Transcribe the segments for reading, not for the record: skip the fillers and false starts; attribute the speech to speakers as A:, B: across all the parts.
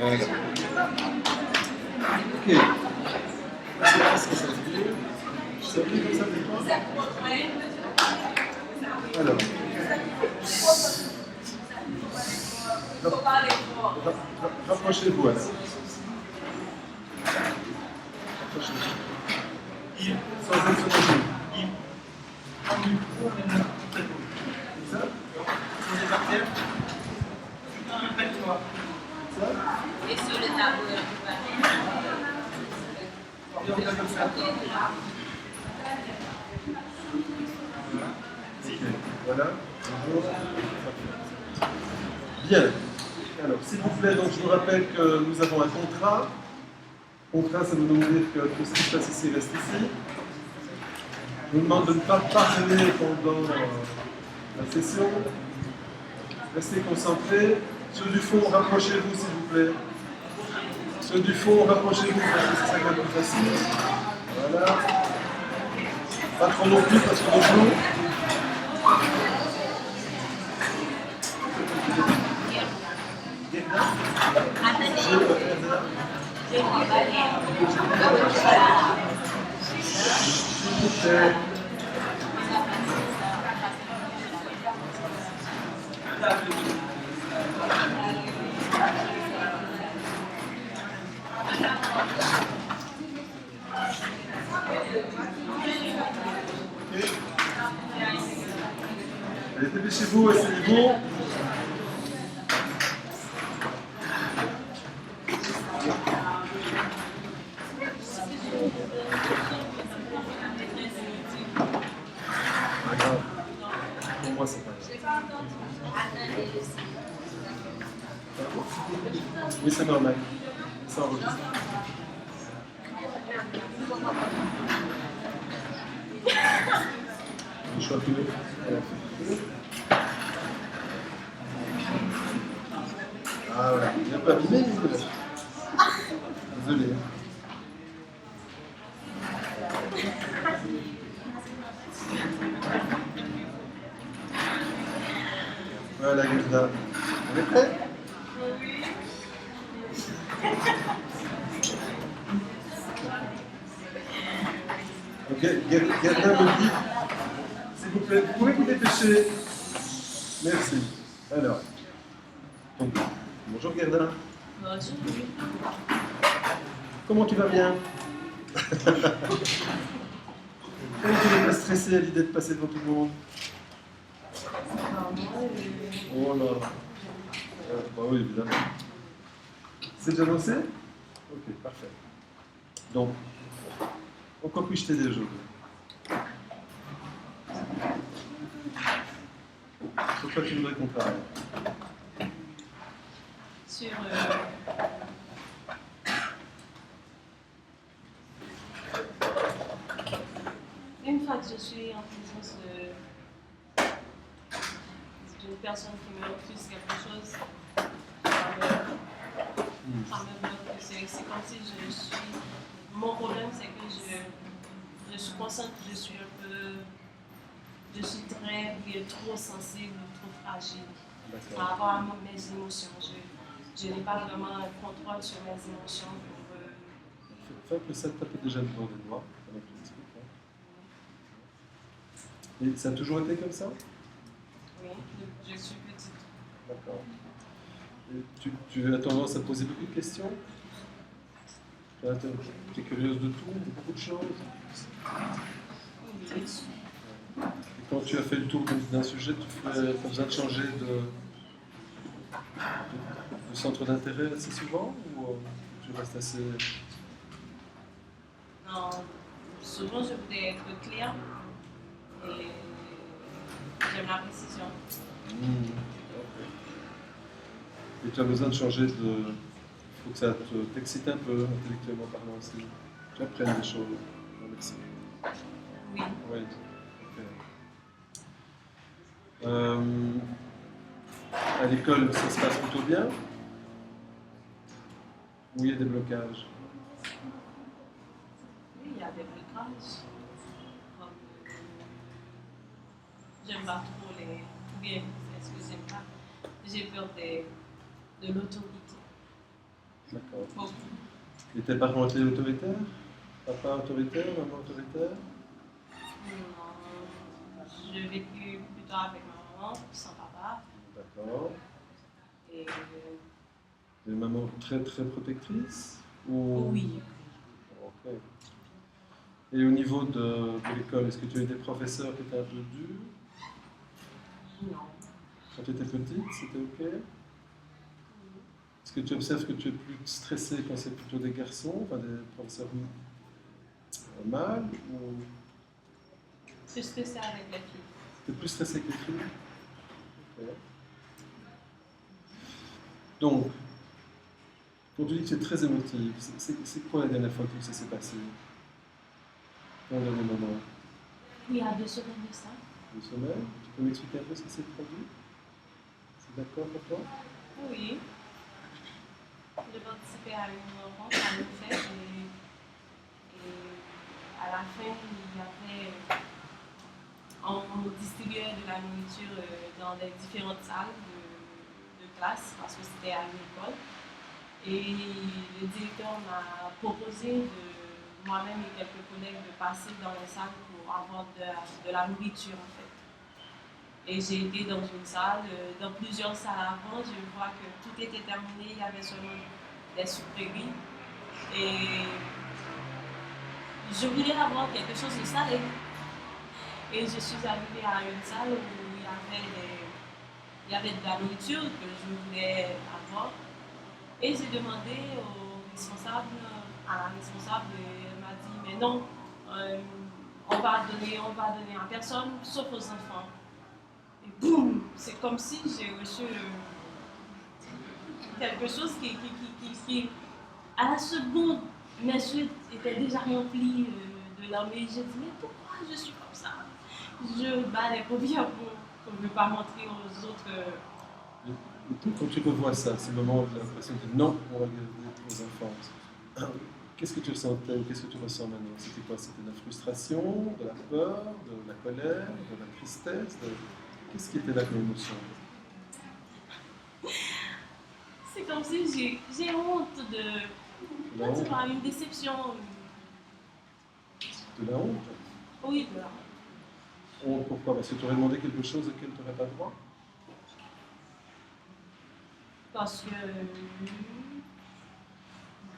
A: Voilà. Ok. Est-ce que ça se dit? Ça se dit comme ça pour toi? Alors. Rapprochez-vous alors. Rapprochez-vous. Sans être sur le genou. Ça? Sans départir? Ça?
B: Et sur le tableau,
A: Comme ça. Voilà. Bonjour. Bien. Alors, s'il vous plaît, donc, je vous rappelle que nous avons un contrat. Contrat, ça veut donc dire que tout ce qui se passe ici reste ici. Je vous demande de ne pas parler pendant la session. Restez concentrés. Ceux du fond, rapprochez-vous, s'il vous plaît. Ceux du fond, rapprochez-vous, parce que c'est ça qui est plus facile. Voilà. Pas trop non plus, parce qu'on est flou. Allez, dépêchez-vous, asseyez-vous. Pas grave. Pour moi, c'est pas grave. Oui, c'est normal. Ça enregistre. Je suis un peu... Ah voilà, il n'a pas abîmé, désolé. Voilà, Gerda. On est prêt? Ok, Gerda me dit, s'il vous plaît, vous pouvez vous dépêcher? Merci. Alors, donc, bonjour Gerda.
B: Bonjour.
A: Comment tu vas bien? Comment tu n'es pas stressé à l'idée de passer devant tout le monde? Oh là. Bah oui, évidemment. C'est déjà lancé? Ok, parfait. Donc, encore puis-je t'aider aujourd'hui? Sur quoi tu voudrais qu'on parle?
B: Sur une fois que je suis en présence d'une personne qui me refuse quelque chose, ça me bloque. C'est comme si je suis. Mon problème, c'est que je suis consciente que je suis un peu. Je suis trop sensible, trop fragile par rapport à mes émotions. Je n'ai pas vraiment un contrôle sur mes émotions pour.
A: Fais un peu ça, taper déjà le dos des doigts, pendant que tu expliques. Et ça a toujours été comme ça?
B: Oui, je suis petite.
A: D'accord. Et tu as tendance à poser beaucoup de questions? Tu es curieuse de tout, de beaucoup de choses?
B: Oui.
A: Et quand tu as fait le tour d'un sujet, tu as besoin de changer de centre d'intérêt assez souvent? Ou tu restes assez...
B: Non, souvent je voudrais être claire et j'aime la précision.
A: Okay. Et tu as besoin de changer de... Il faut que ça t'excite un peu, intellectuellement parlant aussi. Tu apprennes des choses dans l'excès.
B: Oui.
A: Oui. Okay. À l'école, ça se passe plutôt bien? Ou il y a des blocages?
B: Oui, il y a des blocages. Comme, j'aime pas trop les. Ou bien, est-ce que j'aime pas? J'ai peur de l'autorité.
A: D'accord.
B: Beaucoup.
A: Et tes parents étaient autoritaires? Papa autoritaire, maman autoritaire?
B: Non, j'ai vécu plutôt avec ma maman, sans papa.
A: D'accord.
B: Et
A: Une maman très très protectrice? Ou...
B: oui,
A: Ok. Et au niveau de l'école, est-ce que tu as eu des professeurs qui étaient un peu durs?
B: non.
A: Quand tu étais petite, c'était ok? Est-ce que tu observes que tu es plus stressé quand c'est plutôt des garçons, enfin des professeurs mâles, ou
B: Je suis stressée avec les filles.
A: tu es plus stressé que les filles? Ok. Donc, quand tu dis que tu es très émotive, c'est quoi la dernière fois que ça s'est passé? Ton dernier moment?
B: Il y a 2 semaines de ça.
A: 2 semaines? Tu peux m'expliquer un peu ce qui s'est produit? C'est d'accord pour toi?
B: Oui. J'ai participé à une rencontre, à une fête, et à la fin, il y avait. On distribuait de la nourriture dans les différentes salles de classe parce que c'était à l'école. Et le directeur m'a proposé de moi-même et quelques collègues de passer dans les salles pour avoir de la nourriture en fait. Et j'ai été dans une salle, dans plusieurs salles avant, je vois que tout était terminé, il y avait seulement des sucreries. Et je voulais avoir quelque chose de salé. Et je suis arrivée à une salle où il y avait de la nourriture que je voulais avoir. Et j'ai demandé à la responsable, et elle m'a dit, mais non, on va donner à personne, sauf aux enfants. Et boum, c'est comme si j'ai reçu quelque chose qui, à la seconde, mes yeux étaient déjà remplis de larmes. Et j'ai dit, mais pourquoi je suis comme ça? Je bats les paupières pour ne pas montrer aux autres.
A: Quand tu revois ça, ces moments de l'impression de non, on va garder aux enfants, qu'est-ce que tu ressentais ou qu'est-ce que tu ressens maintenant? C'était quoi? C'était de la frustration, de la peur, de la colère, de la tristesse? Qu'est-ce qui était là comme émotion?
B: C'est comme si j'ai honte
A: La honte?
B: une déception.
A: De la honte?
B: Oui, de la honte.
A: Honte pourquoi? Parce que tu aurais demandé quelque chose auquel tu n'aurais pas droit?
B: Parce que.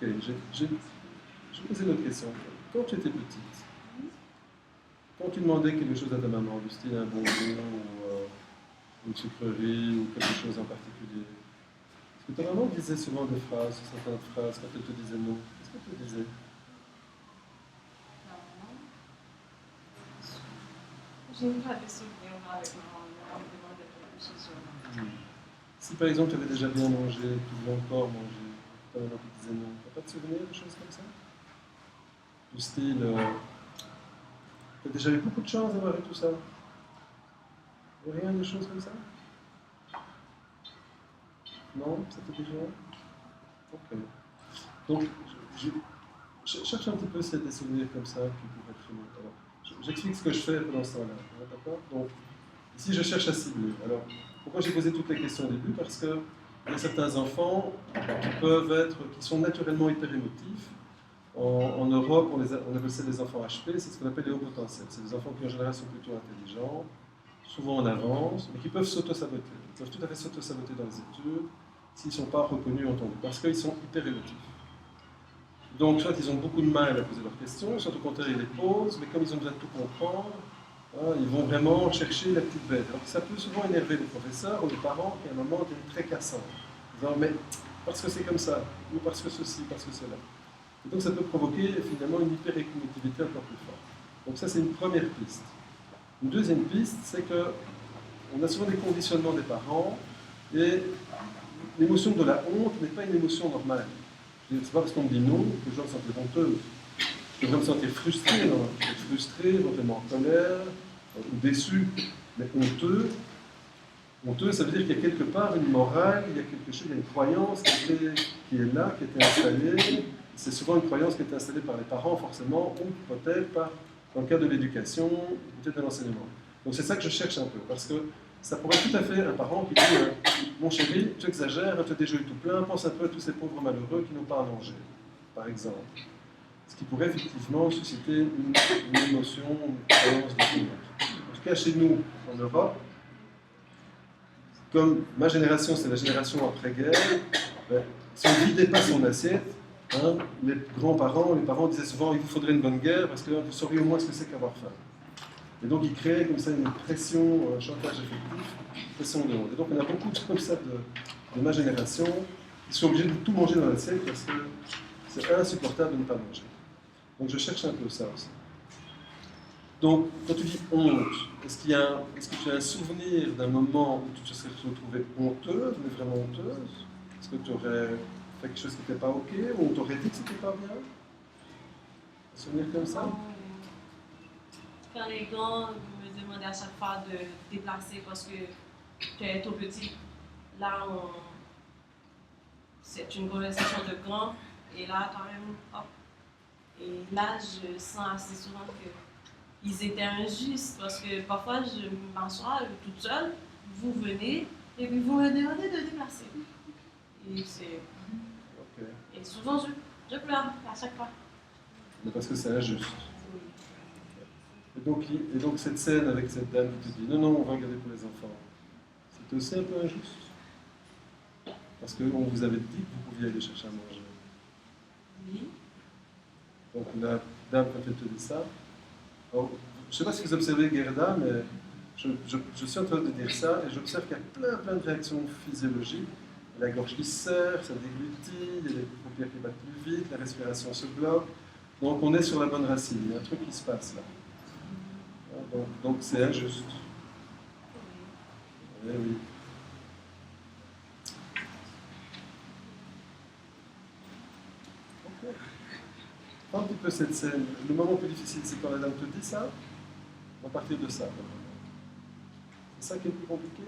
A: Ok, je vais poser une autre question. Quand tu étais petite, quand tu demandais quelque chose à ta maman, du style un bonbon ou une sucrerie ou quelque chose en particulier, est-ce que ta maman disait souvent des phrases, certaines phrases, quand elle te disait non? Qu'est-ce qu'elle te disait?
B: Je n'ai pas de souvenir avec maman, on me demandait quelque chose.
A: Si par exemple tu avais déjà bien mangé, tu voulais encore manger, ta maman te disait non, tu n'as pas de souvenir de choses comme ça? Du style, tu as déjà eu beaucoup de chance d'avoir eu tout ça? Rien de choses comme ça? Non, ça te dit rien? Ok. Donc, je cherche un petit peu s'il y a des souvenirs comme ça qui pourraient être faits. Alors, j'explique ce que je fais pendant ce temps-là. D'accord? Donc, ici, je cherche à cibler. Alors, pourquoi j'ai posé toutes les questions au début? Parce qu'il y a certains enfants qui sont naturellement hyper émotifs. En Europe, on appelle ça des enfants HP, c'est ce qu'on appelle les hauts potentiels. C'est des enfants qui en général sont plutôt intelligents, souvent en avance, mais qui peuvent s'auto-saboter. Ils peuvent tout à fait s'auto-saboter dans les études s'ils ne sont pas reconnus, entendus, parce qu'ils sont hyper émotifs. Donc, soit ils ont beaucoup de mal à poser leurs questions, soit au contraire ils les posent, mais comme ils ont besoin de tout comprendre, ils vont vraiment chercher la petite bête. Alors, ça peut souvent énerver les professeurs ou les parents qui à un moment deviennent très cassants, disant mais parce que c'est comme ça, ou parce que ceci, parce que cela. Et donc ça peut provoquer finalement une hyper-émotivité encore plus forte. Donc ça c'est une première piste. Une deuxième piste, c'est qu'on a souvent des conditionnements des parents et l'émotion de la honte n'est pas une émotion normale. C'est pas parce qu'on me dit non que je dois me sentir honteuse. Je devrais me sentir frustré, éventuellement en colère, ou déçu, mais honteux. Honteux, ça veut dire qu'il y a quelque part une morale, il y a quelque chose, il y a une croyance qui est là, qui a été installée. C'est souvent une croyance qui a été installée par les parents, forcément, ou peut-être dans le cadre de l'éducation, peut-être de l'enseignement. Donc c'est ça que je cherche un peu, parce que Ça pourrait être tout à fait un parent qui dit mon chéri, tu exagères, tu as déjà eu tout plein, pense un peu à tous ces pauvres malheureux qui n'ont pas à manger, par exemple. Ce qui pourrait effectivement susciter une émotion, une croyance de tout le monde. En tout cas, chez nous, en Europe, comme ma génération, c'est la génération après-guerre, ben, si on ne vidait pas son assiette, hein, les grands-parents, les parents disaient souvent il vous faudrait une bonne guerre parce que vous sauriez au moins ce que c'est qu'avoir faim. Et donc ils créaient comme ça une pression, un chantage affectif, une pression de honte. Et donc on a beaucoup comme ça de ma génération qui sont obligés de tout manger dans l'assiette parce que c'est insupportable de ne pas manger. Donc je cherche un peu ça aussi. Donc, quand tu dis honte, est-ce que tu as un souvenir d'un moment où tu te serais retrouvée honteuse, mais vraiment honteuse? Est-ce que tu aurais fait quelque chose qui n'était pas OK, ou on t'aurait dit que c'était pas bien? Un souvenir comme ça?
B: Quand les grands me demandaient à chaque fois de déplacer parce que tu es trop petit, là, c'est une conversation de grands, et là, quand même, hop. Et là, je sens assez souvent qu'ils étaient injustes parce que parfois, je m'assois toute seule, vous venez, et puis vous me demandez de déplacer. Et c'est...
A: Okay.
B: Et souvent, je pleure à chaque fois.
A: Mais parce que c'est injuste. Et donc cette scène avec cette dame qui te dit non, on va regarder pour les enfants, c'était aussi un peu injuste. Parce qu'on vous avait dit que vous pouviez aller chercher à manger.
B: Oui.
A: Donc la dame, quand elle te dit ça, alors, je ne sais pas si vous observez Gerda, mais je suis en train de dire ça et j'observe qu'il y a plein de réactions physiologiques. La gorge qui se serre, ça déglutit, il y a les paupières qui battent plus vite, la respiration se bloque. Donc on est sur la bonne racine, il y a un truc qui se passe là. Donc c'est injuste. Oui, oui. Ok. Prends un petit peu cette scène. Le moment le plus difficile, c'est quand la dame te dit ça. On va partir de ça. C'est ça qui est le plus compliqué.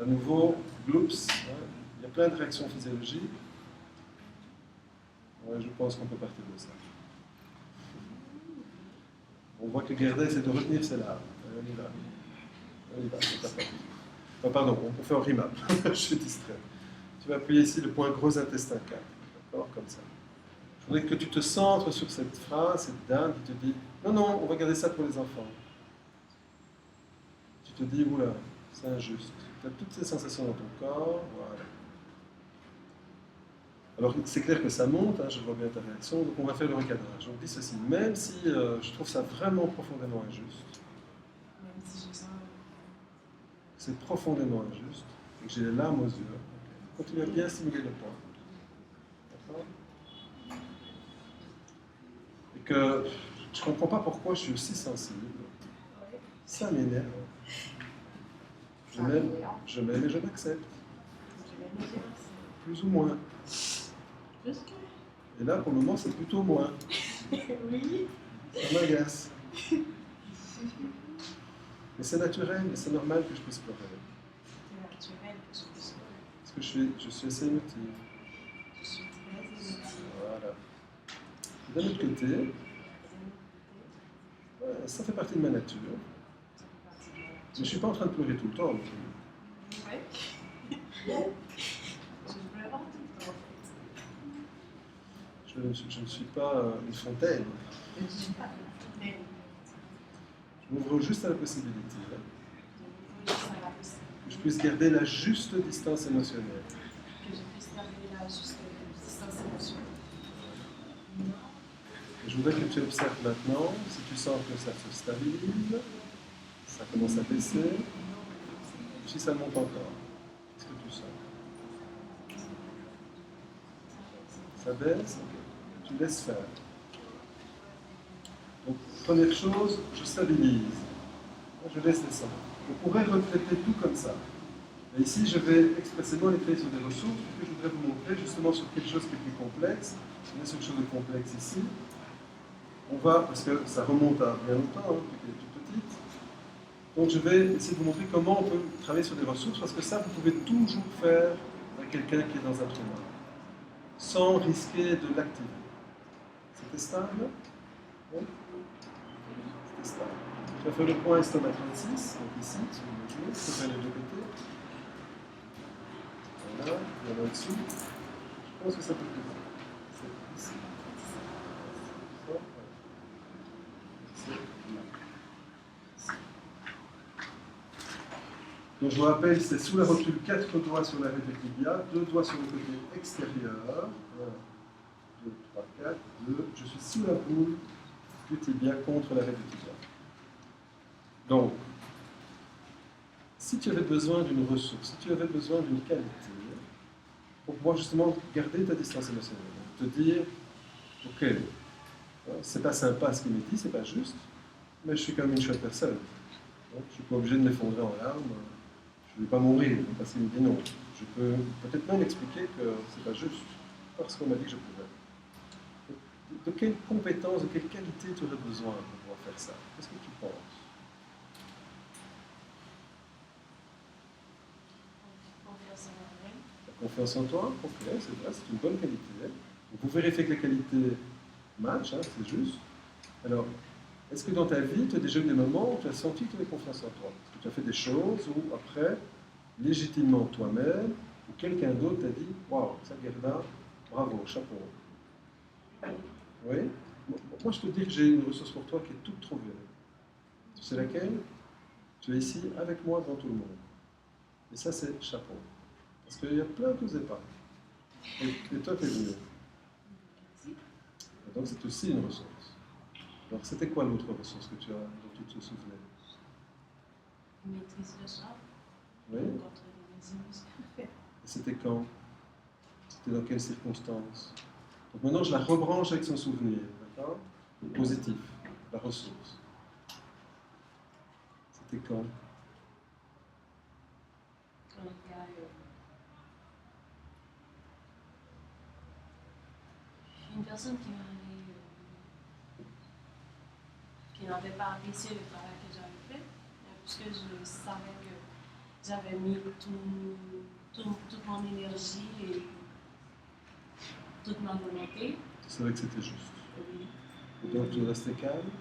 A: À nouveau, gloops, hein, il y a plein de réactions physiologiques. Ouais, je pense qu'on peut partir de ça. On voit que Gerda essaie de retenir ses larmes. On y va. On y va, c'est pas parti. Oh, pardon, on fait en rimable. Je suis distrait. Tu vas appuyer ici le point gros intestin 4. D'accord, comme ça. Je voudrais que tu te centres sur cette phrase, cette dame qui te dit non, on va garder ça pour les enfants. Tu te dis oula, c'est injuste. Tu as toutes ces sensations dans ton corps. Voilà. Alors c'est clair que ça monte, hein, je vois bien ta réaction, donc on va faire le recadrage. On dit ceci, même si je trouve ça vraiment profondément injuste,
B: Même si je sens...
A: c'est profondément injuste, et que j'ai les larmes aux yeux, continue à bien stimuler le point. D'accord? Et que je ne comprends pas pourquoi je suis aussi sensible. Ça m'énerve. Je m'aime et je m'accepte. Plus ou moins. Et là, pour le moment, c'est plutôt moins.
B: Oui.
A: Ça m'agace. Mais c'est naturel, mais c'est normal que je puisse pleurer.
B: C'est naturel que je puisse pleurer.
A: Parce que je suis assez émotive.
B: Je suis très émotive.
A: Voilà. D'un autre côté, ouais, ça fait partie de ma nature. Mais je ne suis pas en train de pleurer tout le temps.
B: Oui. Je pleure tout le temps, en fait.
A: Je ne suis pas une fontaine.
B: Je ne suis pas une fontaine.
A: Je m'ouvre juste à la possibilité.
B: Je m'ouvre juste à la possibilité.
A: Que je puisse garder la juste distance émotionnelle.
B: Que je puisse garder la juste distance émotionnelle.
A: Et je voudrais que tu observes maintenant, si tu sens que ça se stabilise, ça commence à baisser, si ça monte encore, qu'est-ce que tu sens? Ça baisse? Ok. Tu laisses faire. Donc, première chose, je stabilise. Je laisse descendre. Je pourrais retraiter tout comme ça. Et ici, je vais expressément écrire sur des ressources, que je voudrais vous montrer justement sur quelque chose qui est plus complexe. On est sur quelque chose de complexe ici. On va, parce que ça remonte à bien longtemps, hein, qui est toute petite. Donc je vais essayer de vous montrer comment on peut travailler sur des ressources, parce que ça, vous pouvez toujours faire avec quelqu'un qui est dans un trauma, sans risquer de l'activer. C'était stable? Oui? C'était stable. Tu vas faire le point estomac 36, donc ici, sur le genou, tu peux faire les deux côtés. Voilà, il y en a au-dessus. Je pense que ça peut être bien. C'est ici. Ça, voilà. C'est là. Ici. Donc je vous rappelle, c'est sous la rotule, 4 doigts sur l'arrêt du tibia, 2 doigts sur le côté extérieur. 1, 2, 3, 4, 2. Je suis sous la boule du tibia contre l'arrêt du tibia. Donc, si tu avais besoin d'une ressource, si tu avais besoin d'une qualité, pour pouvoir justement garder ta distance émotionnelle, te dire, ok, c'est pas sympa ce qu'il me dit, c'est pas juste, mais je suis quand même une chouette personne. Donc, je ne suis pas obligé de m'effondrer en larmes, je ne vais pas mourir parce qu'il me dit non. Je peux peut-être même expliquer que c'est pas juste, parce qu'on m'a dit que je pouvais. De quelle compétence, de quelle qualité tu aurais besoin pour pouvoir faire ça? Qu'est-ce que tu penses? Confiance en toi, ok, c'est vrai, c'est une bonne qualité. Vous vérifiez que les qualités matchent, hein, c'est juste. Alors, est-ce que dans ta vie, tu as déjà eu des moments où tu as senti que tu avais confiance en toi? Est-ce que tu as fait des choses où, après, légitimement toi-même, ou quelqu'un d'autre t'a dit waouh, ça, Gerda, bravo, chapeau. Oui? Moi, je te dis que j'ai une ressource pour toi qui est toute trouvée. Tu sais laquelle? Tu es ici avec moi devant tout le monde. Et ça, c'est chapeau. Parce qu'il y a plein de pas. Et toi, tu es venu. Et donc, c'est aussi une ressource. Alors, c'était quoi l'autre ressource que tu as, dont tu te souvenais?
B: Maîtrise de soi.
A: Oui.
B: Contre les émotions.
A: Et c'était quand? C'était dans quelles circonstances? Donc maintenant, je la rebranche avec son souvenir, d'accord? Positif, la ressource. C'était quand?
B: Quand il y a une personne qui n'avait pas apprécié le travail que j'avais fait, puisque je savais que j'avais mis toute mon énergie et toute ma volonté.
A: Tu savais que c'était juste.
B: Oui.
A: Et donc tu restais calme.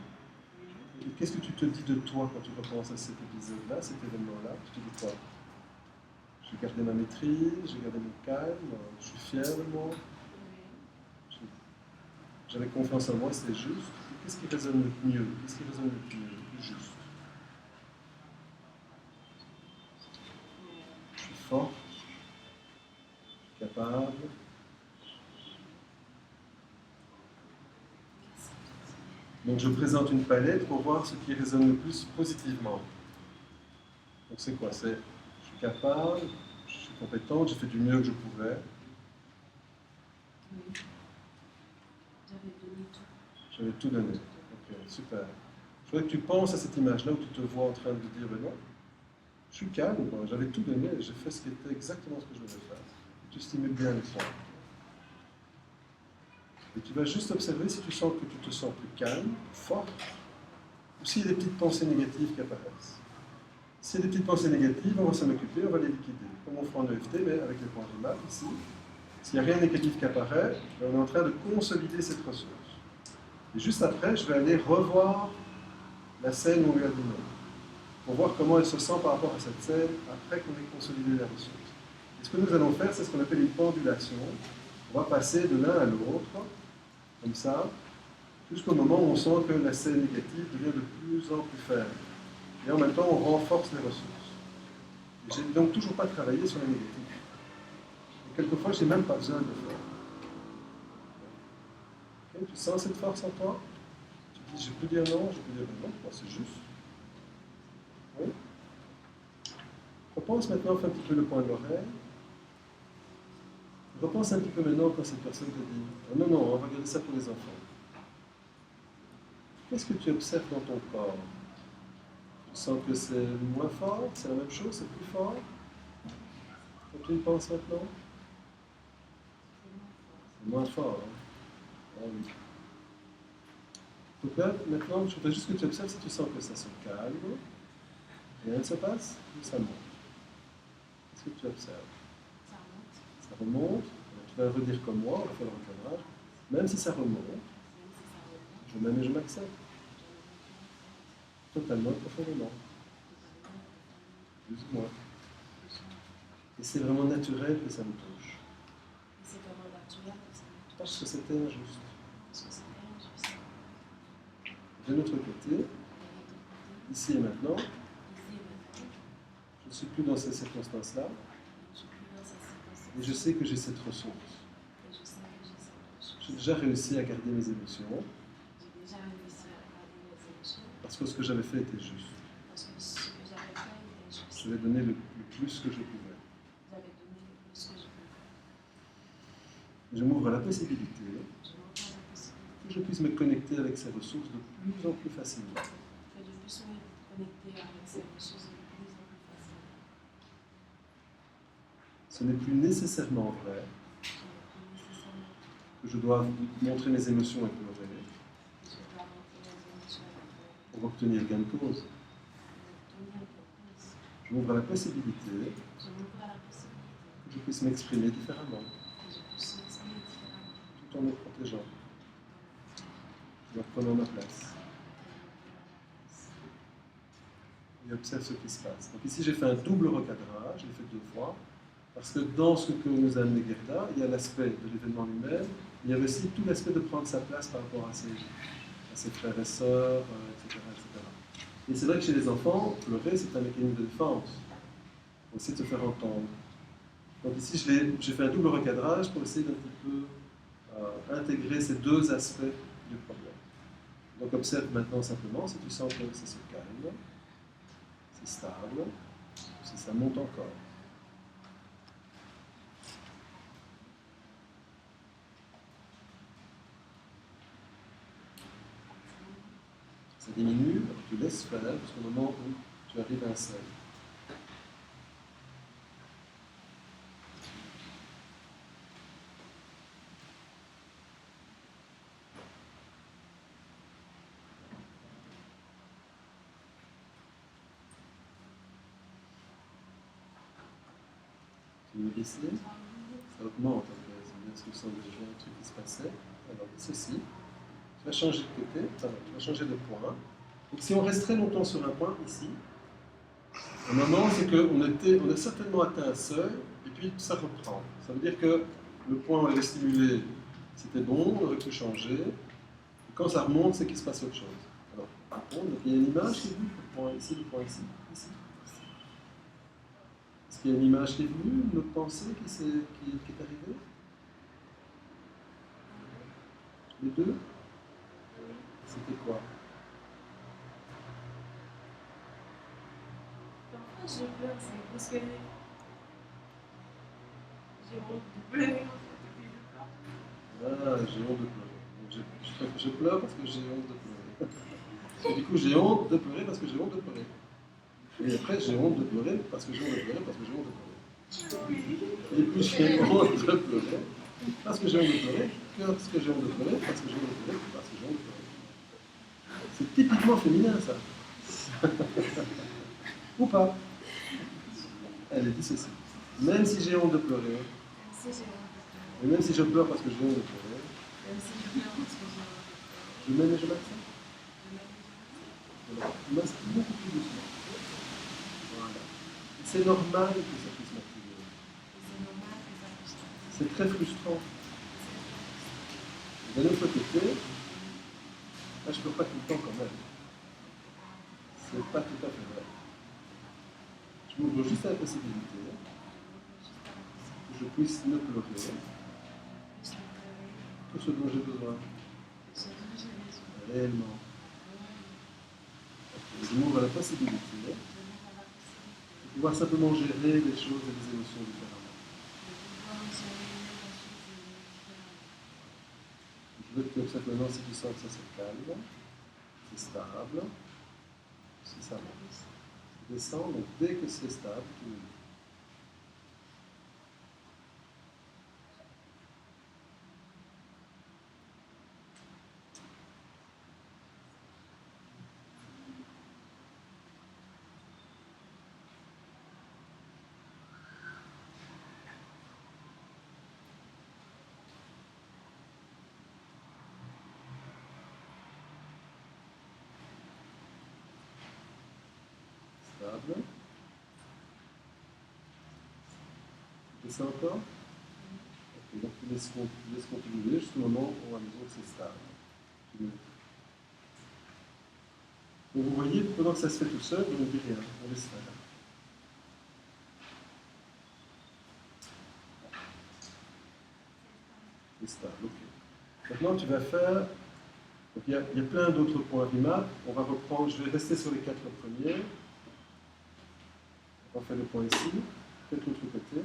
A: Et qu'est-ce que tu te dis de toi quand tu repenses à cet épisode-là, cet événement-là? Tu te dis quoi? J'ai gardé ma maîtrise, j'ai gardé mon calme, je suis fier de moi. J'avais confiance en moi, c'est juste. Qu'est-ce qui résonne le mieux? Qu'est-ce qui résonne le plus juste? Je suis fort, je suis capable. Donc je présente une palette pour voir ce qui résonne le plus positivement. Donc c'est quoi? C'est je suis capable, je suis compétente, j'ai fait du mieux que je pouvais.
B: Oui. J'avais donné tout.
A: J'avais tout donné. Ok, super. Je voudrais que tu penses à cette image-là où tu te vois en train de dire, ben non, je suis calme, j'avais tout donné, j'ai fait ce qui était exactement ce que je devais faire. Et tu stimules bien les points. Et tu vas juste observer si tu sens que tu te sens plus calme, fort, ou s'il y a des petites pensées négatives qui apparaissent. S'il y a des petites pensées négatives, on va s'en occuper, on va les liquider. Comme on fera en EFT, mais avec les points de map ici. S'il n'y a rien de négatif qui apparaît, on est en train de consolider cette ressource. Et juste après, je vais aller revoir la scène où on lui a dit non, pour voir comment elle se sent par rapport à cette scène après qu'on ait consolidé la ressource. Et ce que nous allons faire, c'est ce qu'on appelle une pendulation. On va passer de l'un à l'autre, comme ça, jusqu'au moment où on sent que la scène négative devient de plus en plus faible. Et en même temps, on renforce les ressources. Je n'ai donc toujours pas travaillé sur les négatifs. Et quelquefois, je n'ai même pas besoin de le faire. Okay, tu sens cette force en toi? Tu dis, je peux dire non, je peux dire non, c'est juste. Oui. Repense maintenant, fais un petit peu le point de l'oreille. Repense un petit peu maintenant quand cette personne te dit oh, non, non, on va garder ça pour les enfants. Qu'est-ce que tu observes dans ton corps? Tu sens que c'est moins fort, c'est la même chose, c'est plus fort? Quand tu y penses maintenant? C'est moins fort. Hein? Ah, oui. Donc là, maintenant, je voudrais juste que tu observes si tu sens que ça se calme, rien ne se passe, ou ça monte. Qu'est-ce que tu observes? Ça remonte. Tu vas redire comme moi, on va faire le recadrage. Même si ça remonte, je m'aime et je m'accepte. totalement, profondément, plus ou moins. Et c'est vraiment naturel que ça me touche,
B: C'est vraiment naturel que ça me touche.
A: parce que c'était injuste.
B: Parce que c'était injuste.
A: De notre côté, ici et maintenant,
B: Ici et maintenant,
A: je ne suis plus dans ces circonstances-là,
B: je ne suis plus dans cette situation.
A: et je sais que j'ai cette ressource.
B: Et je sais que j'ai cette ressource.
A: J'ai déjà réussi à garder mes émotions,
B: J'ai déjà réussi à garder mes émotions.
A: parce que ce que j'avais fait était juste.
B: Parce que ce que j'avais fait était juste.
A: Je vais donner le plus que je pouvais.
B: J'avais donné le plus que je pouvais.
A: Je m'ouvre à la possibilité
B: Je m'ouvre à la possibilité
A: que je puisse me connecter avec ces ressources de plus en plus facilement.
B: que je puisse me connecter avec ces ressources de plus en plus facilement.
A: Ce n'est plus nécessairement vrai
B: Ce n'est plus nécessairement
A: que je dois montrer mes émotions et pleurer
B: que je dois montrer mes émotions avec
A: pour obtenir gain de cause.
B: obtenir quelque chose.
A: Je m'ouvre à la possibilité
B: Je m'ouvre à la possibilité
A: que je puisse m'exprimer différemment,
B: que je puisse m'exprimer différemment.
A: tout en me protégeant, en prenant ma place. Et observe ce qui se passe. Donc ici, j'ai fait un double recadrage, je l'ai fait 2 fois, parce que dans ce que nous a amené Gerda, il y a l'aspect de l'événement lui-même, il y avait aussi tout l'aspect de prendre sa place par rapport à ses frères et sœurs, etc., etc. Et c'est vrai que chez les enfants, pleurer, c'est un mécanisme de défense, pour essayer de se faire entendre. Donc ici, j'ai fait un double recadrage pour essayer d'un petit peu intégrer ces 2 aspects du problème. Donc observe maintenant simplement si tu sens que ça se calme, c'est stable, si ça monte encore. Ça diminue, alors tu laisses faire jusqu'au moment où tu arrives à un seuil. Tu veux baisser, ça augmente. C'est bien ce que je sens déjà un truc qui se passait. Alors, ceci, tu vas changer de côté, pardon, tu vas changer de point. Donc si on reste très longtemps sur un point, ici, au moment, c'est qu'on a certainement atteint un seuil, et puis ça reprend. Ça veut dire que le point où on avait stimulé, c'était bon, on aurait pu changer. Et quand ça remonte, c'est qu'il se passe autre chose. Alors, par contre, donc, il y a une image qui est venue, le point ici, ici. Est-ce qu'il y a une image qui est venue, une autre pensée qui est arrivée? Les deux? C'était quoi?
B: Parfois, je pleure, c'est parce que j'ai honte de pleurer.
A: Ah, j'ai honte de pleurer. Donc, je pleure parce que j'ai honte de pleurer. Et du coup, j'ai honte de pleurer parce que j'ai honte de pleurer. Et après, j'ai honte de pleurer parce que j'ai honte de pleurer parce que j'ai honte de pleurer. Et puis, j'ai honte de pleurer parce que j'ai honte de pleurer parce que j'ai honte de pleurer parce que j'ai honte de pleurer parce que j'ai honte de pleurer. C'est typiquement féminin, ça. Ou pas. Elle est dit ceci. Même si j'ai honte de pleurer,
B: Si j'ai honte de pleurer.
A: et même si je pleure parce que j'ai honte de pleurer,
B: Même si je pleure parce que j'ai honte de pleurer.
A: je m'aime et je m'accepte.
B: Je m'aime et je m'accepte.
A: Voilà. Il m'inspire beaucoup plus doucement. Voilà. C'est normal que ça puisse m'activer.
B: Et c'est normal que ça puisse t'arriver.
A: C'est très frustrant. Et d'un autre côté, là, je ne pleure pas tout le temps quand même. C'est pas tout à fait vrai. Je m'ouvre juste à la possibilité que je puisse ne pleurer que ce dont j'ai besoin. Réellement. Je m'ouvre à la possibilité de pouvoir simplement gérer les choses et les émotions différemment. Je veux que tu observes maintenant si tu sens que ça se calme, c'est stable, si ça monte. Ça descend, donc dès que c'est stable, tu ouvres. stable. Et ça encore? Ok, donc tu laisses continuer jusqu'au moment où à mesure que c'est stable. Donc vous voyez, pendant que ça se fait tout seul, on ne dit rien, on laisse faire. C'est stable, ok. Maintenant tu vas faire, donc il y a plein d'autres points RIMAP, on va reprendre, je vais rester sur les 4 premiers. On va faire le point ici, peut-être l'autre côté.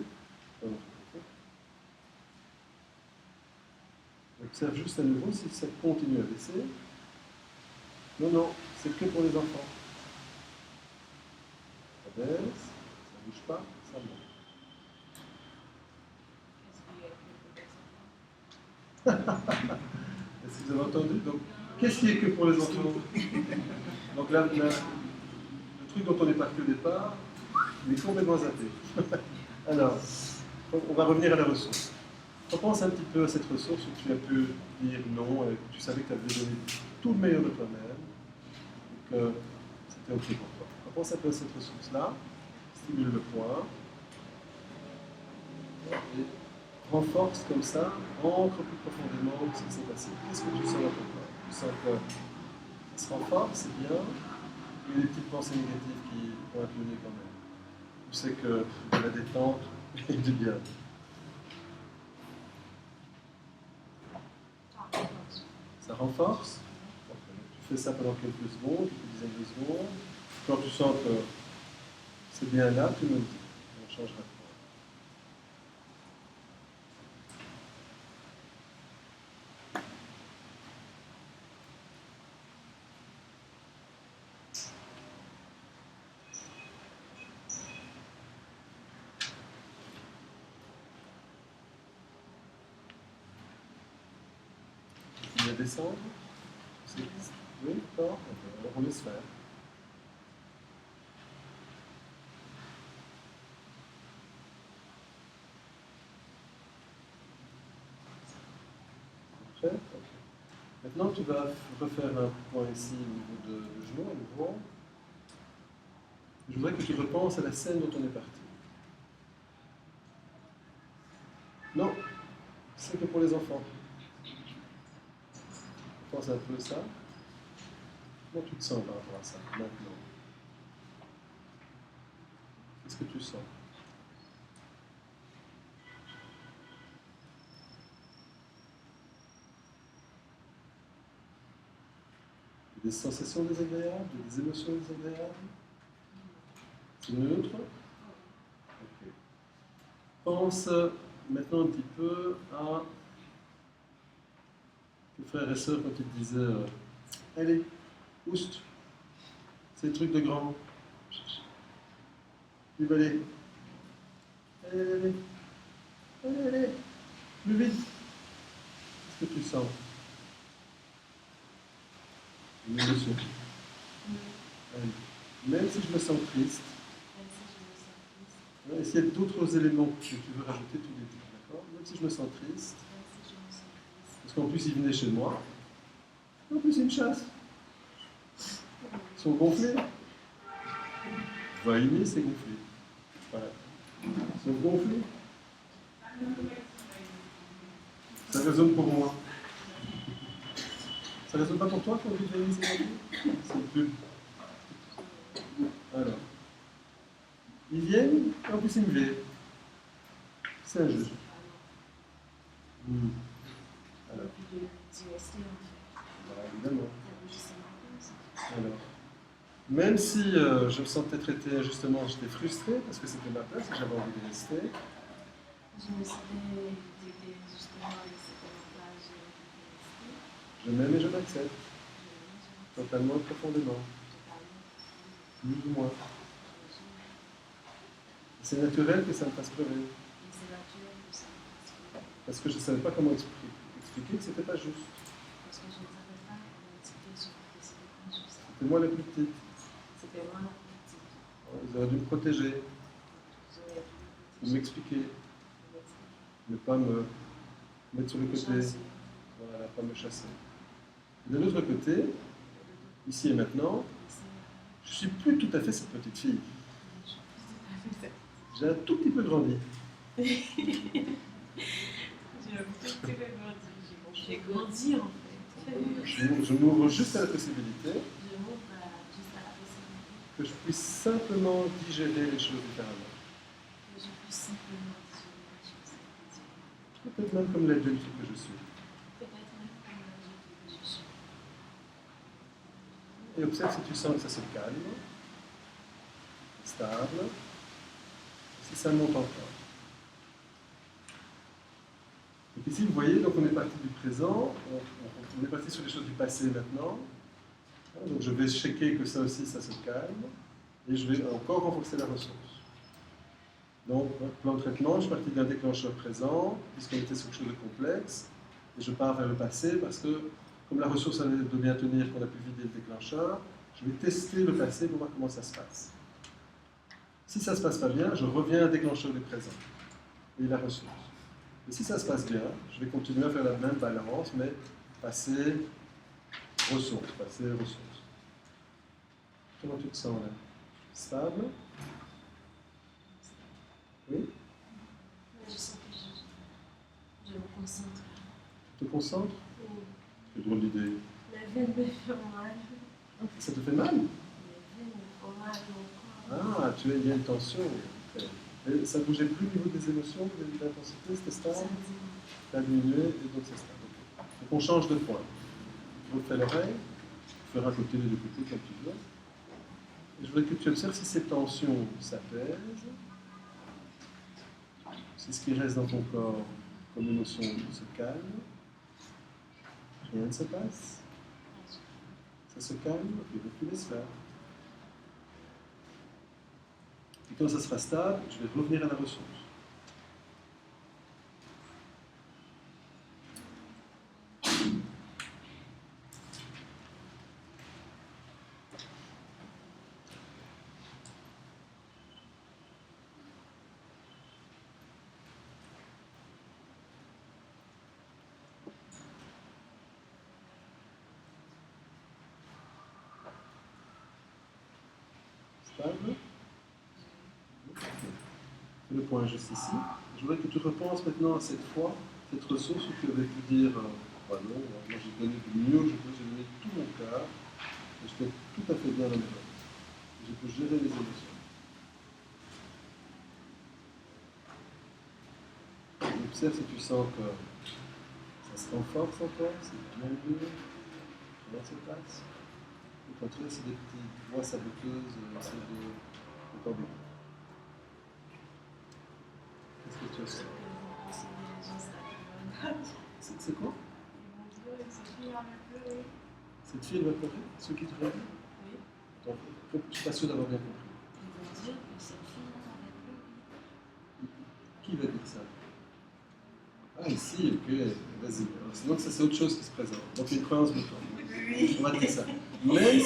A: Observe juste à nouveau si ça continue à baisser. Non, non, c'est que pour les enfants. Ça baisse, ça ne bouge pas, ça monte. Est-ce que vous avez entendu? Donc, qu'est-ce qui est que pour les enfants? Donc là, le truc dont on est parti au départ, il est complètement zappé. Alors, on va revenir à la ressource. Repense un petit peu à cette ressource où tu as pu dire non, et que tu savais que tu avais donné tout le meilleur de toi-même, et que c'était OK pour toi. Repense un peu à cette ressource-là, stimule le point, et renforce comme ça, ancre plus profondément ce qui s'est passé. Qu'est-ce que tu sens dans ton corps? Tu sens que ça se renforce, c'est bien, il y a des petites pensées négatives qui vont incliner quand même. Tu sais que de la détente et du bien. Ça renforce. Tu fais ça pendant quelques secondes, quelques dizaines de secondes. Quand tu sens que c'est bien là, tu me le dis. On changera de point. Tu viens descendre. Oui, d'accord. Alors on laisse faire. Prêt? Okay. Maintenant, tu vas refaire un point ici au niveau du genou à nouveau. Je voudrais que tu repenses à la scène dont on est parti. Non, c'est que pour les enfants. Pense un peu à ça. Comment tu te sens par rapport à ça maintenant? Qu'est-ce que tu sens? Des sensations désagréables, des émotions désagréables? C'est neutre? Ok. Pense maintenant un petit peu à tes frères et sœurs quand ils te disaient allez, oust, c'est le truc de grand. Plus allez. Allez, allez, allez. Allez, allez. Plus vite. Qu'est-ce que tu sens? Une émotion. Même si je me sens triste, et s'il y a d'autres éléments que tu veux rajouter, tu les dis, d'accord? Même si je me sens triste, parce qu'en plus ils venaient chez moi, en plus ils me chassent. Ils sont gonflés. Va aimer, c'est gonflé. Voilà. Ils sont gonflés. Ça résonne pour moi. Ça résonne pas pour toi quand tu fais c'est gonflé? C'est plus. Alors. Ils viennent, et en plus ils me verront. C'est un jeu. Alors. Voilà, évidemment. Alors. Même si je me sentais traité injustement, j'étais frustré parce que c'était ma place et j'avais envie de rester.
B: Je me sentais traité injustement et c'était ma place,
A: Je m'aime et je m'accepte. Totalement et profondément. Plus ou moins. C'est naturel que ça me fasse pleurer. Parce que je ne savais pas comment expliquer que ce n'était pas juste.
B: Parce que je ne savais pas comment expliquer ce que c'était pas juste.
A: C'était moi la plus petite.
B: C'était moi la plus petite.
A: Ils auraient dû me protéger. Ou m'expliquer. Ne pas me mettre sur le côté. Voilà, pas me chasser. De l'autre côté, ici et maintenant, je Je suis plus tout à fait cette petite fille.
B: Je suis plus tout à fait
A: J'ai un tout petit peu grandi.
B: J'ai un petit peu grandi. J'ai grandi en fait.
A: Je m'ouvre juste à la possibilité
B: Je m'ouvre juste à la possibilité
A: que je puisse simplement digérer les choses différemment.
B: que je puisse simplement digérer les choses.
A: Peut-être même comme l'adulte que je suis.
B: Peut-être même comme l'adulte que je suis.
A: Et observe si tu sens que ça se calme, stable, si ça monte encore. Donc ici, vous voyez, donc on est parti du présent, on est parti sur les choses du passé maintenant. Donc je vais checker que ça aussi, ça se calme, et je vais encore renforcer la ressource. Donc, plan de traitement, je suis parti d'un déclencheur présent, puisqu'on était sur quelque chose de complexe, et je pars vers le passé parce que, comme la ressource allait de bien tenir, qu'on a pu vider le déclencheur, je vais tester le passé pour voir comment ça se passe. Si ça ne se passe pas bien, je reviens à un déclencheur du présent et la ressource. Et si ça se passe bien, je vais continuer à faire la même balance, mais passé, ressource, passé, ressource. Comment tu te sens là? Stable? Oui?
B: Je sens que je me concentre.
A: Tu te concentres?
B: Oui.
A: C'est drôle d'idée.
B: La veine me fait mal.
A: Ça te fait mal?
B: La veine me fait mal au corps.
A: Ah, il y a une tension. Et ça ne bougeait plus au niveau des émotions, de l'intensité, c'était stable? Ça a diminué et donc c'est stable. Donc on change de point. Je refais l'oreille, je ferai un côté les deux côtés comme tu veux. Et je voudrais que tu observes si ces tensions s'apaisent, si ce qui reste dans ton corps comme émotion se calme, rien ne se passe, ça se calme et donc tu laisses faire. Et quand ça sera stable, je vais revenir à la ressource. Stable. Le point juste ici. Je voudrais que tu repenses maintenant à cette fois, cette ressource où tu avais pu dire bah non, moi j'ai donné du mieux que je peux, j'ai donné tout mon cœur, et j'étais tout à fait bien dans mes mains. Je peux gérer les émotions. Observe si tu sens que ça se renforce encore, c'est bien mieux, comment ça se passe. Au contraire, c'est des petites voix saboteuses, c'est de encore bien. Qu'est-ce que tu as senti? C'est quoi? Cette fille, elle va pleurer? Ceux qui te regardent?
B: Oui.
A: Donc, je ne suis pas sûr d'avoir bien compris.
B: Ils vont dire que cette fille n'avait plus.
A: Qui va dire ça? Ah, ici, ok, vas-y. Sinon, ça, c'est autre chose qui se présente. Donc, une croyance de toi.
B: Oui.
A: On va dire ça. Même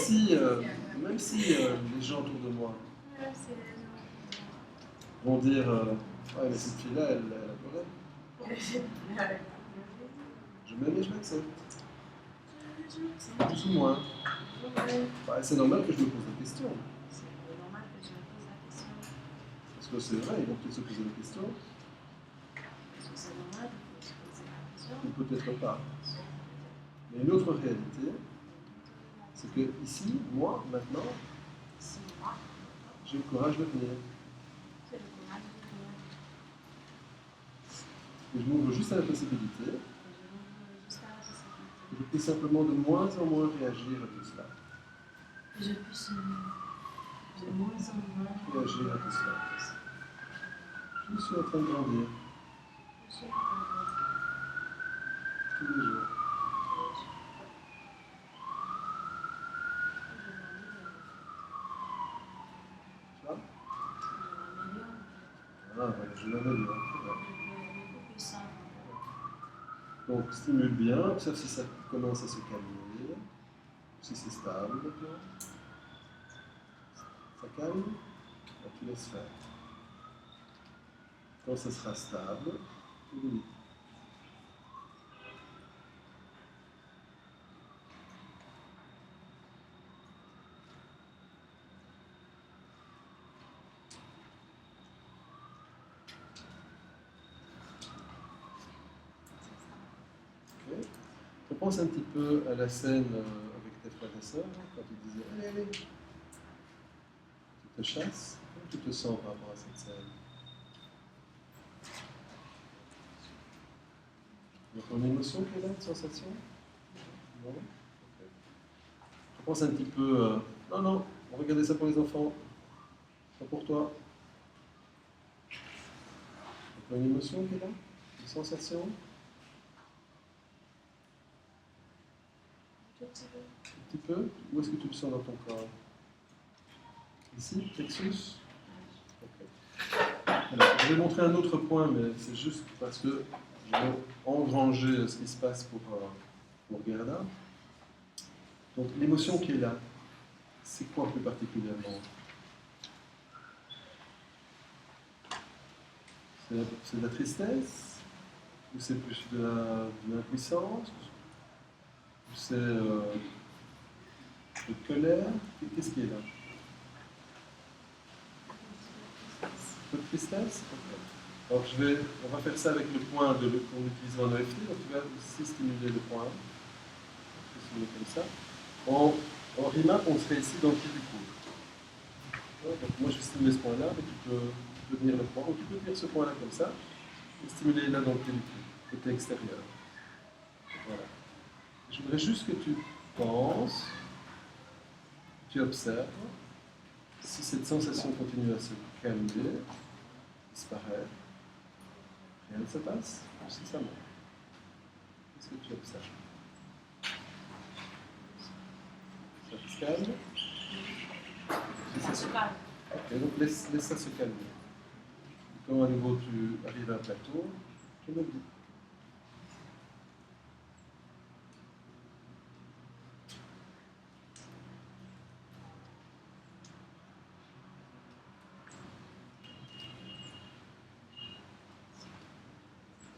A: si les gens autour de moi vont dire ouais, mais cette fille-là, elle a pleuré. Je m'aime et je m'accepte. Plus ou moins. Bah, c'est normal que je me pose la question.
B: C'est normal que je me pose la question.
A: Parce que c'est vrai, ils vont peut-être se poser la question.
B: Est-ce que c'est normal de se poser la question?
A: Ou peut-être pas. Mais une autre réalité, c'est que ici, moi, maintenant,
B: Si moi,
A: j'ai le courage de venir.
B: j'ai le courage de venir.
A: Et je m'ouvre juste à la possibilité
B: Et je m'ouvre jusqu'à la possibilité.
A: que je puisse simplement de moins en moins réagir à tout cela.
B: Que je puisse de moins en moins
A: Réagir à tout cela. Je suis en train de grandir
B: Je suis en train de
A: tous les jours. Tu vois? Ah, voilà, je m'améliore. Donc, stimule bien, observe si ça commence à se calmer, si c'est stable maintenant. Ça calme, ben, tu laisses faire. Quand ça sera stable, tu limites. Repense un petit peu à la scène avec tes frères et sœurs, quand ils disaient allez, allez, tu te chasses. Comment tu te sens par rapport à cette scène? Il y a une émotion qui est là, une sensation? Non? Ok. Repense un petit peu. Non, non, regardez ça pour les enfants, pas pour toi. Il y a une émotion qui est là? Une sensation?
B: Tout petit peu.
A: Un petit peu? Où est-ce que tu le sens dans ton corps? Ici, plexus? Ok. Alors, je vais montrer un autre point, mais c'est juste parce que je vais engranger ce qui se passe pour Gerda. Donc, l'émotion qui est là, c'est quoi plus particulièrement? C'est de la tristesse? Ou c'est plus de l'impuissance? Ou c'est de colère? Qu'est-ce qui est là? Un peu de tristesse? Ok. Alors on va faire ça avec le point qu'on utilise en EFT. Donc tu vas aussi stimuler le point. On peut stimuler comme ça. En RIMAP, on serait ici dans le pied du coude. Donc moi je stimule ce point-là, mais tu peux tenir le point. Ou tu peux tenir ce point-là comme ça et stimuler là dans le pied du coude, côté extérieur. Voilà. Je voudrais juste que tu penses, tu observes, si cette sensation continue à se calmer, disparaît, rien ne se passe, ou si ça monte. Qu'est-ce que tu observes? Ça se calme?
B: Ça se calme.
A: Ok, donc laisse ça se calmer. Et quand à nouveau tu arrives à un plateau, tu me le dis.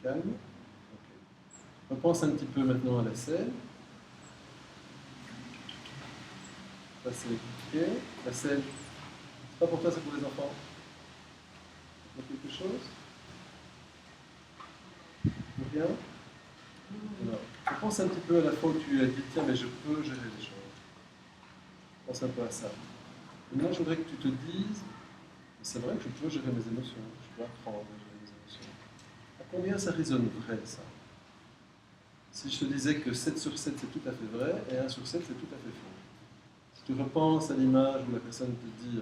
A: Calme. Ok. Repense un petit peu maintenant à la scène. Ça c'est ok. La scène, c'est pas pour toi, c'est pour les enfants. Il y a quelque chose? Rien? Non. Pense un petit peu à la fois où tu as dit tiens, mais je peux gérer les choses. Pense un peu à ça. Et moi, je voudrais que tu te dises c'est vrai que je peux gérer mes émotions, je peux apprendre à gérer mes émotions. À combien ça résonne vrai, ça? Si je te disais que 7 sur 7 c'est tout à fait vrai et 1 sur 7 c'est tout à fait faux. Si tu repenses à l'image où la personne te dit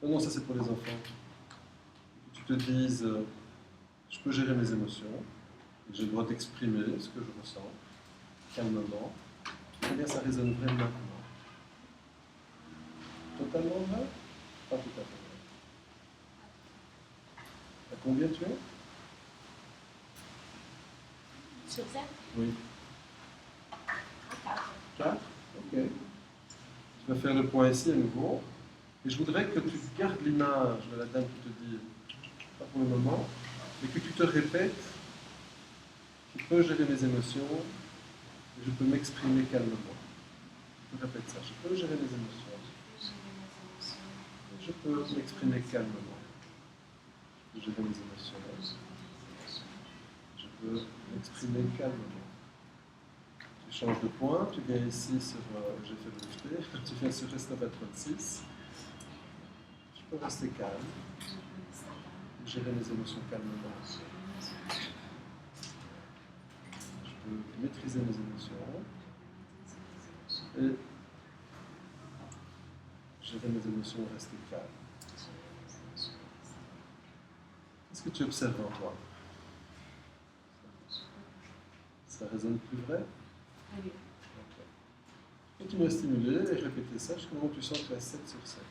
A: non, non, ça c'est pour les enfants, et que tu te dises je peux gérer mes émotions, et j'ai le droit d'exprimer ce que je ressens, calmement, combien ça résonne vrai maintenant? Totalement vrai? Pas tout à fait vrai. À combien tu es?
B: Sur 7?
A: Oui.
B: 4.
A: 4? Ok. Tu vas faire le point ici à nouveau. Et je voudrais que tu gardes l'image de la dame qui te dit, pas pour le moment, mais que tu te répètes, je peux gérer mes émotions, et je peux m'exprimer calmement. Tu te répètes ça, je peux gérer mes émotions, et je peux m'exprimer calmement. Je peux gérer mes émotions, je peux m'exprimer calmement. Tu changes de point, tu viens ici sur j'ai fait le FT, tu viens sur Restava 36. Je peux rester calme, gérer mes émotions calmement. Je peux maîtriser mes émotions et gérer mes émotions et rester calme. Qu'est-ce que tu observes en toi? Ça résonne plus vrai?
B: Oui.
A: Okay. Continue à stimuler et répéter ça jusqu'au moment où tu sens que tu as 7 sur 7.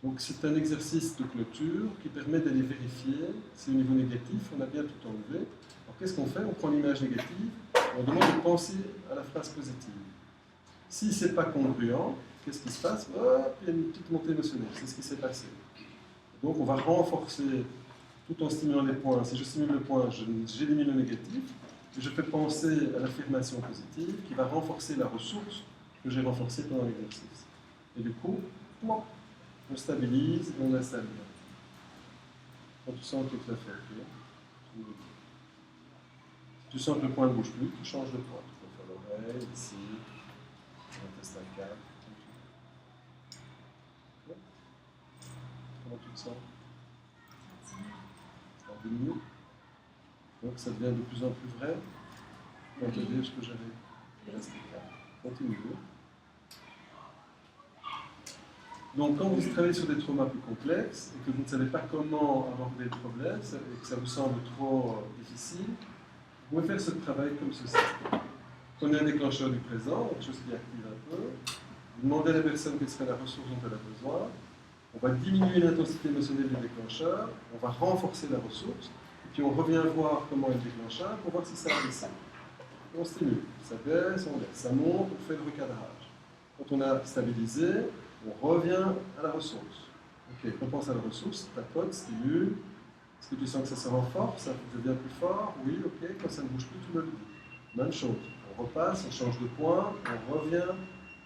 A: Donc c'est un exercice de clôture qui permet d'aller vérifier si au niveau négatif on a bien tout enlevé. Alors qu'est-ce qu'on fait? On prend l'image négative, on demande de penser à la phrase positive. Si ce n'est pas congruent, qu'est-ce qui se passe? Hop, il y a une petite montée émotionnelle, c'est ce qui s'est passé. Donc on va renforcer tout en stimulant les points. Si je stimule le point, j'élimine le négatif, et je fais penser à l'affirmation positive qui va renforcer la ressource que j'ai renforcée pendant l'exercice. Et du coup, on stabilise et on installe bien. Quand tu sens que tout à fait ok, tu me le dis. Tu sens que le point ne bouge plus, tu changes de point. Tu peux faire l'oreille, ici, on teste un câble. Comment tu te sens? Ça diminue. Donc ça devient de plus en plus vrai. On va te dire ce que j'avais. Reste calme. Continue. Donc quand vous travaillez sur des traumas plus complexes et que vous ne savez pas comment aborder le problème et que ça vous semble trop difficile, vous pouvez faire ce travail comme ceci. Prenez un déclencheur du présent, quelque chose qui active un peu. Vous demandez à la personne quelle serait la ressource dont elle a besoin. On va diminuer l'intensité émotionnelle du déclencheur, on va renforcer la ressource, et puis on revient voir comment est le déclencheur pour voir si ça a baissé. On stimule, ça baisse, on laisse, ça monte, on fait le recadrage. Quand on a stabilisé, on revient à la ressource. Ok, on pense à la ressource, tapote, stimule. Est-ce que tu sens que ça se renforce, ça devient plus fort? Oui, ok, quand ça ne bouge plus, tu me le dis. Même chose, on repasse, on change de point, on revient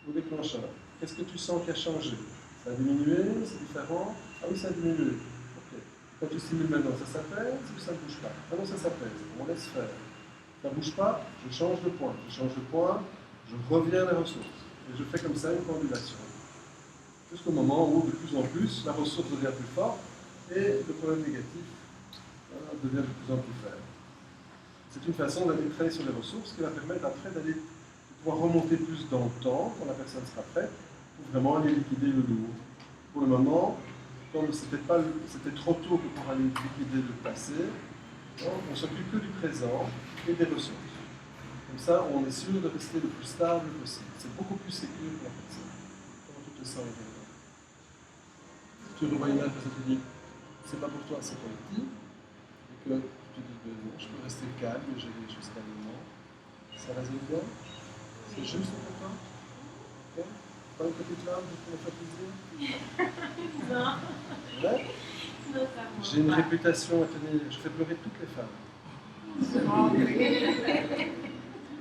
A: au déclencheur. Qu'est-ce que tu sens qui a changé? Ça a diminué, c'est différent? Ah oui, ça a diminué. Ok. Quand tu stimules maintenant, ça s'apaise ou ça ne bouge pas? Ah non, ça s'apaise, on laisse faire. Ça ne bouge pas, je change de point. Je change de point, je reviens à la ressource. Et je fais comme ça une pendulation. Jusqu'au moment où, de plus en plus, la ressource devient plus forte et le problème négatif devient de plus en plus faible. C'est une façon d'aller travailler sur les ressources qui va permettre après de pouvoir remonter plus dans le temps, quand la personne sera prête, pour vraiment aller liquider le lourd. Pour le moment, comme c'était trop tôt pour aller liquider le passé, on ne s'occupe que du présent et des ressources. Comme ça, on est sûr de rester le plus stable possible. C'est beaucoup plus sécure pour la personne. Comment tu te sens également? Tu revois une personne qui dit c'est pas pour toi, c'est pour les petits, et que tu dis non, je peux rester calme et gérer les choses calmement. Ça résonne bien? C'est juste pour toi? Okay. Pas une petite larme pour me faire plaisir?
B: Non.
A: Ouais?
B: Non,
A: j'ai une réputation à tenir, je fais pleurer toutes les femmes.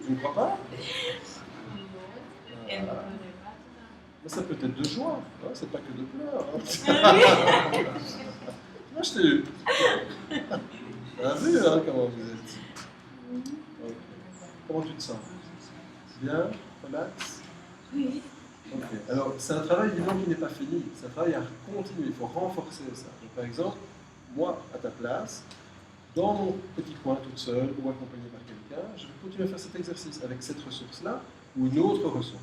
A: Tu ne crois pas?
B: Elle ne pleurait pas.
A: Mais ça peut être de joie, hein, c'est pas que de pleurs. Hein. Moi je t'ai eu. T'as vu hein, comment vous êtes. Okay. Comment tu te sens? Bien? Relax?
B: Oui.
A: Okay. Alors c'est un travail évidemment qui n'est pas fini, c'est un travail à continuer, il faut renforcer ça. Donc, par exemple, moi à ta place, dans mon petit coin toute seule ou accompagnée par quelqu'un, je vais continuer à faire cet exercice avec cette ressource-là ou une autre ressource.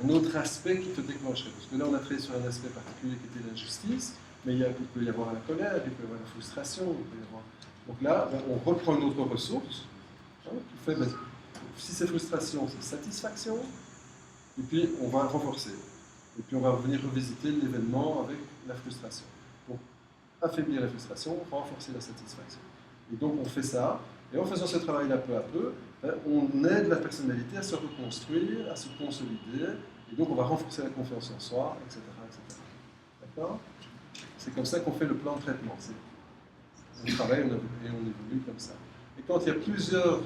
A: Un autre aspect qui te déclencherait. Parce que là, on a travaillé sur un aspect particulier qui était l'injustice, mais il peut y avoir la colère, il peut y avoir la frustration. Donc là, on reprend une autre ressource hein, qui fait, si c'est frustration, c'est satisfaction, et puis on va renforcer. Et puis on va venir revisiter l'événement avec la frustration. Pour affaiblir la frustration, renforcer la satisfaction. Et donc on fait ça, et en faisant ce travail-là peu à peu, on aide la personnalité à se reconstruire, à se consolider, et donc on va renforcer la confiance en soi, etc. etc. D'accord? C'est comme ça qu'on fait le plan de traitement. On travaille et on évolue comme ça. Et quand il y a plusieurs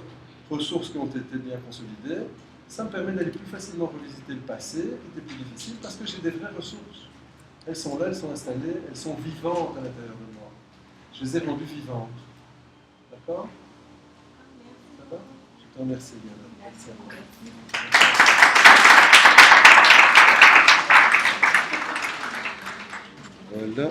A: ressources qui ont été bien consolidées, ça me permet d'aller plus facilement revisiter le passé, qui était plus difficile, parce que j'ai des vraies ressources. Elles sont là, elles sont installées, elles sont vivantes à l'intérieur de moi. Je les ai rendues vivantes. D'accord? Ça va? Je te remercie, Diana. Merci à vous. Voilà.